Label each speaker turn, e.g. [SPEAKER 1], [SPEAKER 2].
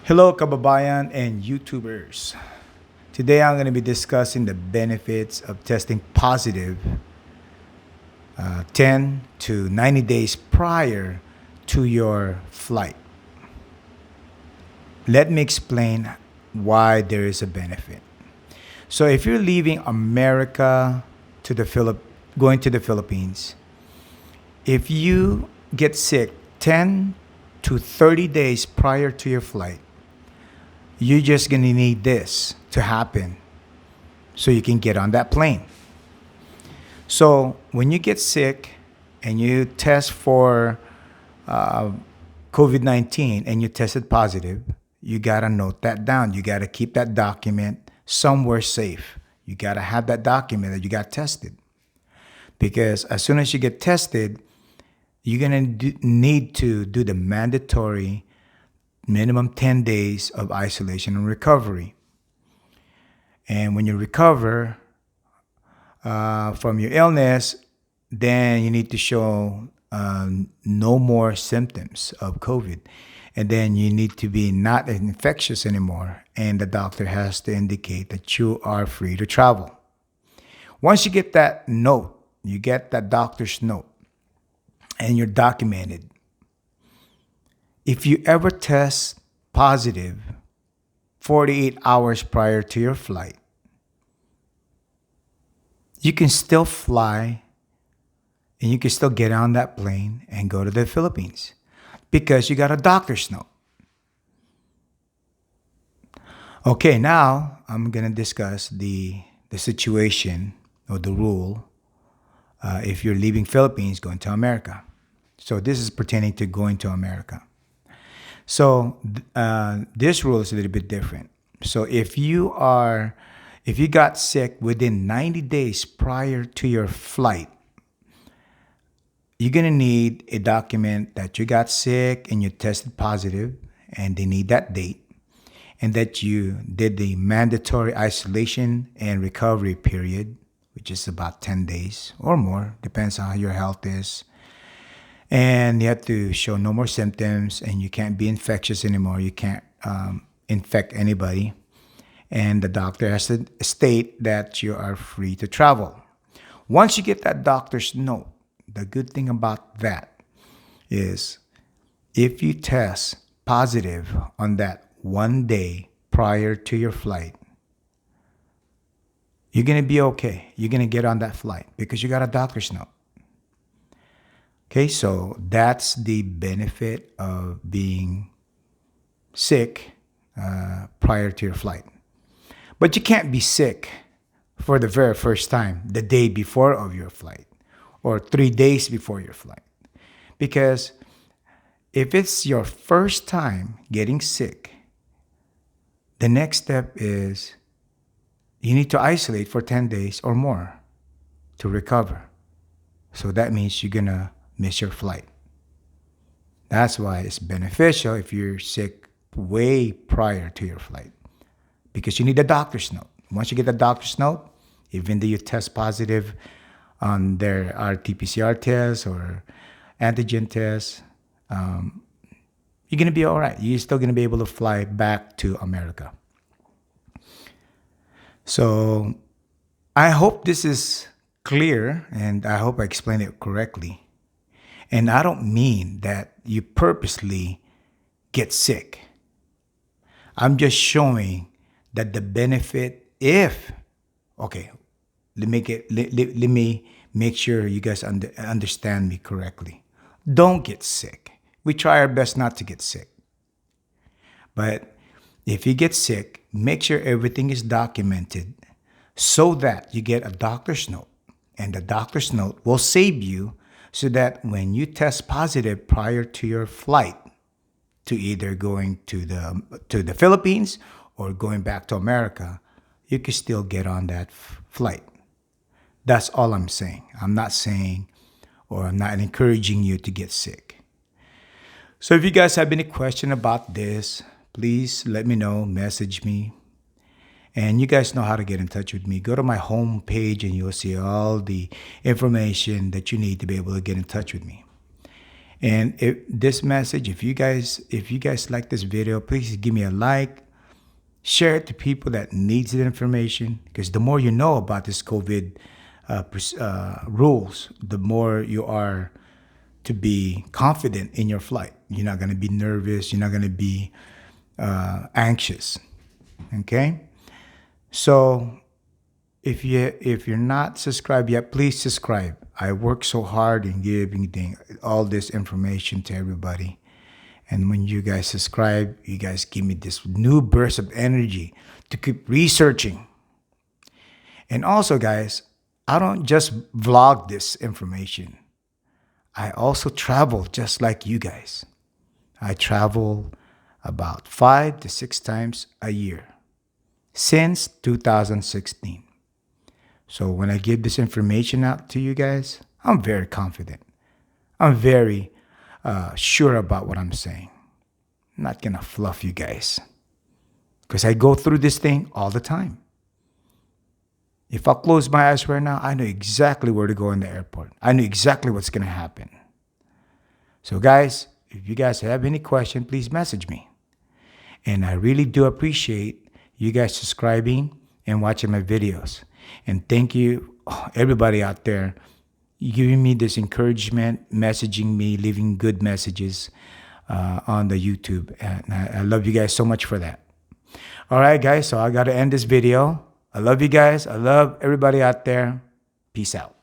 [SPEAKER 1] Hello, kababayan and YouTubers. Today I'm going to be discussing the benefits of testing positive 10 to 90 days prior to your flight. Let me explain why there is a benefit. So, if you're leaving America to going to the Philippines, if you get sick 10 to 30 days prior to your flight, you're just going to need this to happen so you can get on that plane. So when you get sick and you test for uh, COVID 19 and you tested positive, you got to note that down. You got to keep that document somewhere safe. You got to have that document that you got tested. Because as soon as you get tested, you're going to need to do the mandatory minimum 10 days of isolation and recovery. And when you recover from your illness, then you need to show no more symptoms of COVID. And then you need to be not infectious anymore. And the doctor has to indicate that you are free to travel. Once you get that note, you get that doctor's note, and you're documented. If you ever test positive 48 hours prior to your flight, you can still fly and you can still get on that plane and go to the Philippines because you got a doctor's note. Okay, now I'm going to discuss the situation or the rule if you're leaving Philippines going to America. So this is pertaining to going to America. So this rule is a little bit different. So if you got sick within 90 days prior to your flight, you're gonna need a document that you got sick and you tested positive, and they need that date, and that you did the mandatory isolation and recovery period, which is about 10 days or more, depends on how your health is. And you have to show no more symptoms, and you can't be infectious anymore. You can't infect anybody. And the doctor has to state that you are free to travel. Once you get that doctor's note, the good thing about that is if you test positive on that one day prior to your flight, you're going to be okay. You're going to get on that flight because you got a doctor's note. Okay, so that's the benefit of being sick prior to your flight. But you can't be sick for the very first time the day before of your flight or 3 days before your flight. Because if it's your first time getting sick, the next step is you need to isolate for 10 days or more to recover. So that means you're going to miss your flight. That's why it's beneficial if you're sick way prior to your flight, because you need a doctor's note. Once you get the doctor's note, even though you test positive on their RT-PCR test or antigen test, you're going to be all right. You're still going to be able to fly back to America. So I hope this is clear, and I hope I explained it correctly. And I don't mean that you purposely get sick. I'm just showing that the benefit okay, let me make sure you guys understand me correctly. Don't get sick. We try our best not to get sick. But if you get sick, make sure everything is documented so that you get a doctor's note. And the doctor's note will save you so that when you test positive prior to your flight to either going to the Philippines or going back to America, you can still get on that flight. That's all I'm saying. I'm not saying, or I'm not encouraging you to get sick. So if you guys have any question about this, please let me know, message me. And you guys know how to get in touch with me. Go to my home page and you'll see all the information that you need to be able to get in touch with me. And if this message, if you guys like this video, please give me a like, share it to people that needs the information, because the more you know about this COVID rules, the more you are to be confident in your flight. You're not going to be nervous. You're not going to be anxious. Okay. So if you're not subscribed yet, please subscribe. I work so hard in giving all this information to everybody. And when you guys subscribe, you guys give me this new burst of energy to keep researching. And also, guys, I don't just vlog this information. I also travel just like you guys. I travel about 5 to 6 times a year since 2016. So when I give this information out to you guys, I'm very confident. I'm very sure about what I'm saying. I'm not going to fluff you guys because I go through this thing all the time. If I close my eyes right now, I know exactly where to go in the airport. I know exactly what's going to happen. So guys, if you guys have any question, please message me. And I really do appreciate you guys subscribing and watching my videos. And thank you, everybody out there, giving me this encouragement, messaging me, leaving good messages on the YouTube. And I love you guys so much for that. All right, guys, so I got to end this video. I love you guys. I love everybody out there. Peace out.